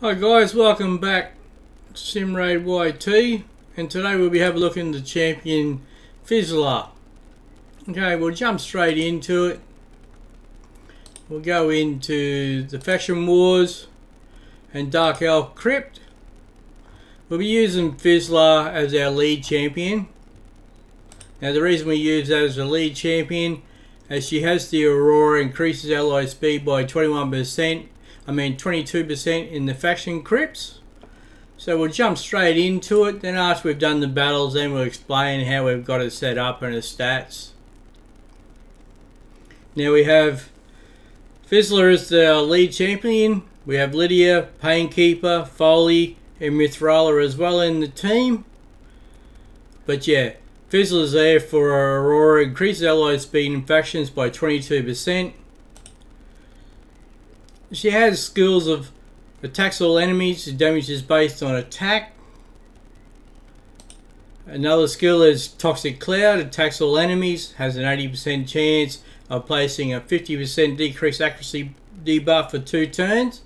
Hi guys, welcome back to Simraid YT, and today we'll be having a look into the champion Psylar. Okay, we'll jump straight into it. We'll go into the Faction Wars and Dark Elf Crypt. We'll be using Psylar as our lead champion. Now the reason we use that as a lead champion is she has the Aurora, increases ally speed by 22% in the Faction Crypts. So we'll jump straight into it. Then after we've done the battles, then we'll explain how we've got it set up and the stats. Now we have Psylar as the lead champion. We have Lydia, Painkeeper, Foley and Mithrala as well in the team. But yeah, Psylar's there for Aurora, increases ally speed in factions by 22%. She has skills of attacks all enemies, the damage is based on attack. Another skill is Toxic Cloud, attacks all enemies, has an 80% chance of placing a 50% decreased accuracy debuff for 2 turns.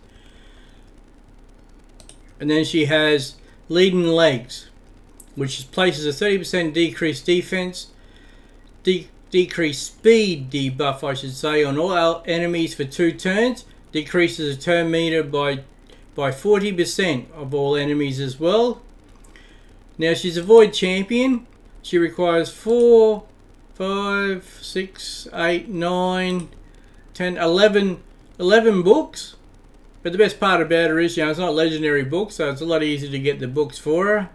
And then she has Leading Legs, which places a 30% decreased defense, decreased speed debuff I should say, on all enemies for 2 turns. Decreases the turn meter by 40% of all enemies as well. Now she's a void champion. She requires 4, 5, 6, 8, 9, 10, 11 books. But the best part about her is, it's not legendary books, so it's a lot easier to get the books for her.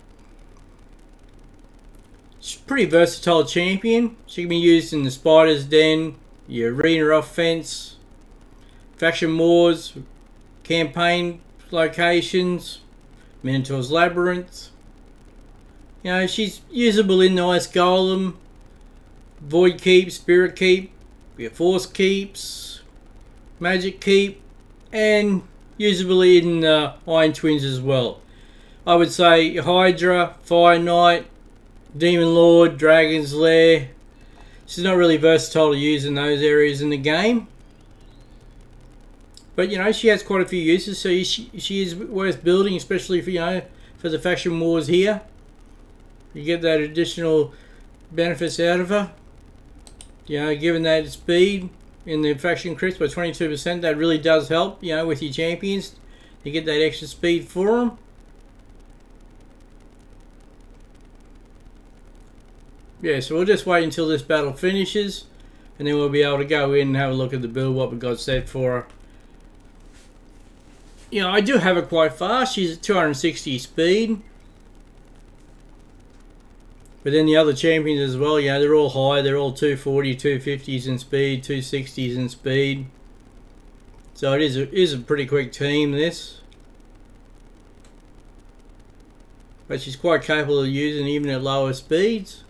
She's a pretty versatile champion. She can be used in the Spider's Den, your arena offense, Faction Wars, campaign locations, Minotaur's Labyrinth. She's usable in the Ice Golem, Void Keep, Spirit Keep, Force Keeps, Magic Keep, and usable in Iron Twins as well. I would say Hydra, Fire Knight, Demon Lord, Dragon's Lair. She's not really versatile to use in those areas in the game. But she has quite a few uses, so she is worth building, especially for for the Faction Wars here. You get that additional benefits out of her. Given that speed in the Faction Crypts by 22%, that really does help. With your champions, you get that extra speed for them. Yeah, so we'll just wait until this battle finishes, and then we'll be able to go in and have a look at the build, what we've got set for her. I do have her quite fast. She's at 260 speed. But then the other champions as well, they're all high. They're all 240, 250s in speed, 260s in speed. So it is a pretty quick team, this. But she's quite capable of using even at lower speeds.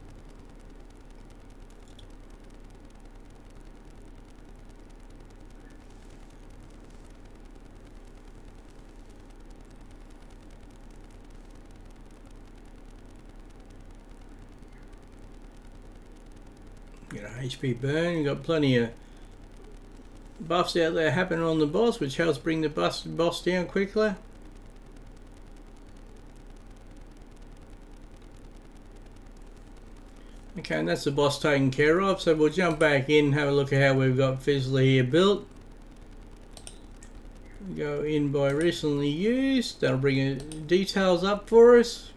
HP burn, you've got plenty of buffs out there happening on the boss, which helps bring the boss down quickly. Okay, and that's the boss taken care of, so we'll jump back in and have a look at how we've got Psylar here built. Go in by recently used, that'll bring details up for us.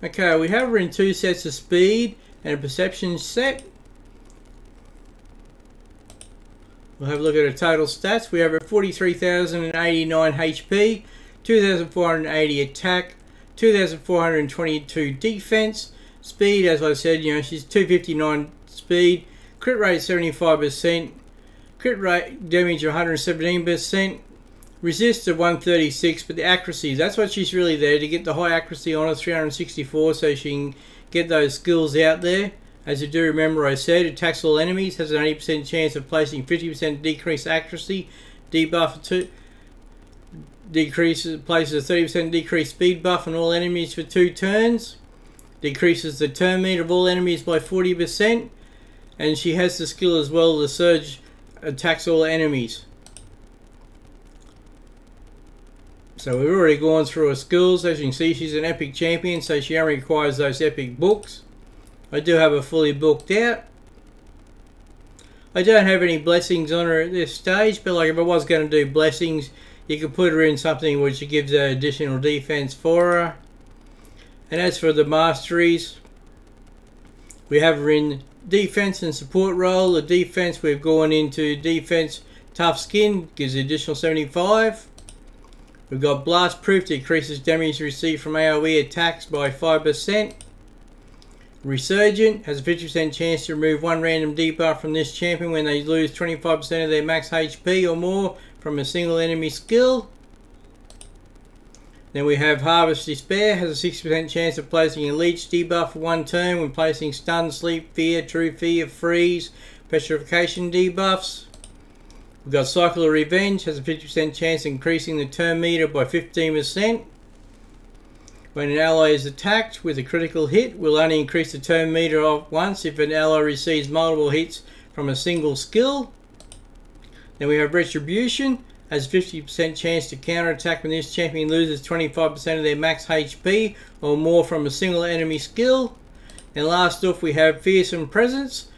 Okay, we have her in 2 sets of speed and a perception set. We'll have a look at her total stats. We have her 43,089 HP, 2,480 attack, 2,422 defense. Speed, as I said, she's 259 speed. Crit rate 75%. Crit rate damage 117%. Resist of 136, but the accuracy, that's what she's really there, to get the high accuracy on her, 364, so she can get those skills out there. As you do remember, I said attacks all enemies, has an 80% chance of placing 50% decreased accuracy, debuff 2, places a 30% decreased speed buff on all enemies for 2 turns, decreases the turn meter of all enemies by 40%, and she has the skill as well, the Surge attacks all enemies. So we've already gone through her skills. As you can see, she's an epic champion, so she only requires those epic books. I do have her fully booked out. I don't have any blessings on her at this stage, but like if I was going to do blessings, you could put her in something which gives her additional defense for her. And as for the masteries, we have her in defense and support role. The defense, we've gone into defense tough skin, gives additional 75. We've got blast proof, decreases damage received from AoE attacks by 5%. Resurgent has a 50% chance to remove one random debuff from this champion when they lose 25% of their max HP or more from a single enemy skill. Then we have Harvest Despair, has a 60% chance of placing a leech debuff for one turn when placing stun, sleep, fear, true fear, freeze, petrification debuffs. We've got Cycle of Revenge, has a 50% chance of increasing the turn meter by 15%. When an ally is attacked with a critical hit, will only increase the turn meter off once if an ally receives multiple hits from a single skill. Then we have Retribution, has a 50% chance to counterattack when this champion loses 25% of their max HP or more from a single enemy skill. And last off we have Fearsome Presence,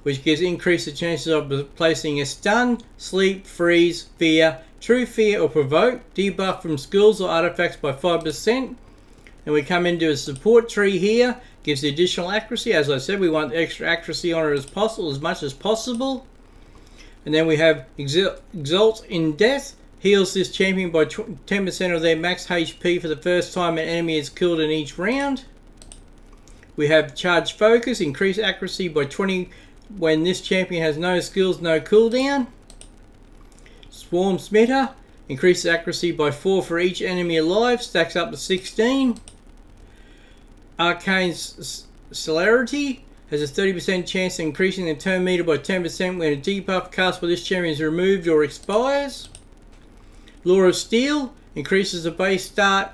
which gives increased the chances of placing a stun, sleep, freeze, fear, true fear or provoke debuff from skills or artifacts by 5%. And we come into a support tree here, gives the additional accuracy. As I said, we want extra accuracy on it as much as possible. And then we have Exalt in Death, heals this champion by 10% of their max HP for the first time an enemy is killed in each round. We have Charge Focus, increase accuracy by 20 when this champion has no skills, no cooldown. Swarm Smitter, increases accuracy by 4 for each enemy alive, stacks up to 16. Arcane Celerity has a 30% chance of increasing the turn meter by 10% when a debuff cast by this champion is removed or expires. Law of Steel increases the base stat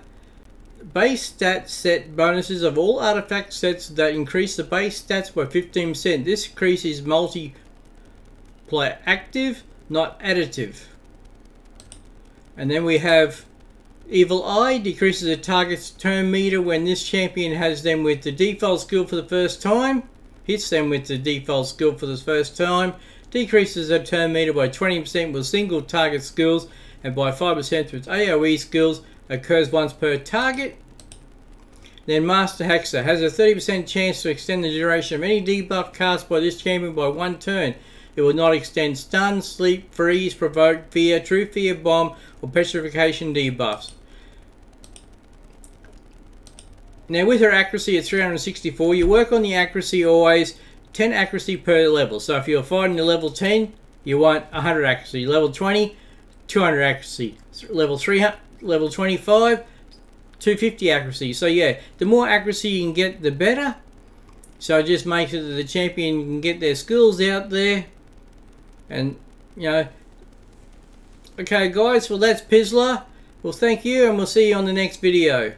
set bonuses of all artifact sets that increase the base stats by 15%. This increase is multiplayer active, not additive. And then we have Evil Eye, decreases the target's turn meter when this champion has them with the default skill for the first time. Hits them with the default skill for the first time. Decreases the turn meter by 20% with single target skills and by 5% with AoE skills. Occurs once per target. Then Master Hexer has a 30% chance to extend the duration of any debuff cast by this champion by one turn. It will not extend stun, sleep, freeze, provoke, fear, true fear, bomb, or petrification debuffs. Now with her accuracy at 364, you work on the accuracy always 10 accuracy per level. So if you're fighting to level 10, you want 100 accuracy. Level 20, 200 accuracy. Level 300, level 25, 250 accuracy. So yeah, the more accuracy you can get, the better. So just make sure that the champion can get their skills out there. And, you know, okay guys, well that's Psylar. Well thank you and we'll see you on the next video.